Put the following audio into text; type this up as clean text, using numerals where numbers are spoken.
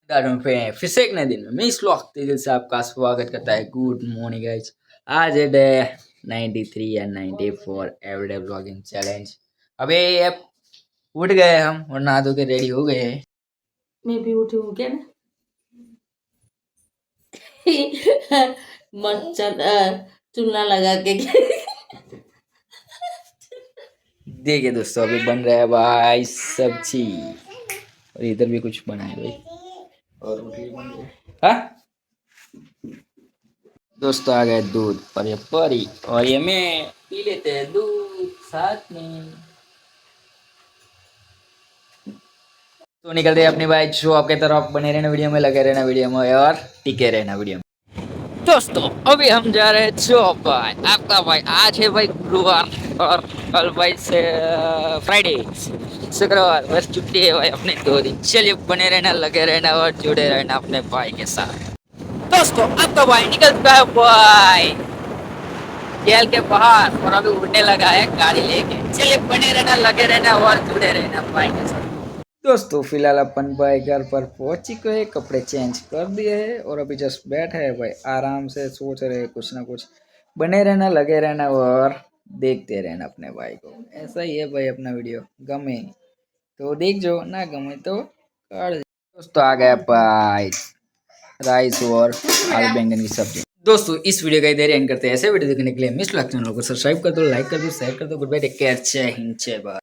दारू पे फिसेकने दिन में मैं इस वक्त दिल से आपका स्वागत करता है। Good morning guys. आज है डे 93 या 94 एवरीडे ब्लॉगिंग चैलेंज। अबे अब उठ गए हम और नहा धो के रेडी हो गए हैं। मैं भी उठी हूँ क्या ना। मच्छर चूना लगा के देखिए दोस्तों अभी बन रहा है भाई सब्जी और इधर भी कुछ बना है भाई और रोटी बन रही है। हाँ दोस्तों आ गए दूध और ये परी और ये मैं पी लेते हैं दूध साथ में। तो निकलते हैं अपनी बाइक शॉप की तरफ। बने रहना वीडियो में, लगे रहना वीडियो में और टिके रहना वीडियो में। दोस्तों अभी हम जा रहे हैं शॉप भाई। आपका भाई आज है भाई गुरुवार और कल भाई से फ्राइडे शुक्रवार बस छुट्टी है भाई अपने 2 दिन। चलिए बने रहना, लगे रहना और जुड़े रहना अपने भाई के साथ। दोस्तों आपका भाई निकल चुका है भाई जेल के बाहर और अभी उड़ने लगा है गाड़ी लेके। चलिए बने रहना, लगे रहना और जुड़े रहना भाई के साथ। दोस्तों फिलहाल अपन भाई घर पर पहुंच चुके हैं, कपड़े चेंज कर दिए हैं और अभी जस्ट बैठे हैं भाई आराम से, सोच रहे हैं कुछ ना कुछ। बने रहना, लगे रहना और देखते रहना अपने भाई को। ऐसा ही है भाई अपना वीडियो, गमे तो देख जो, ना गमे तो कर दे। दोस्तों आ गया भाई राइस और आलू बैंगन की सब्जी। दोस्तों इस वीडियो का इधर एंड करते हैं। ऐसे वीडियो देखने के लिए मिस चैनल को सब्सक्राइब कर दो, लाइक कर दो, शेयर कर दो। गुड बाय, टेक केयर, जय हिंद, जय भारत।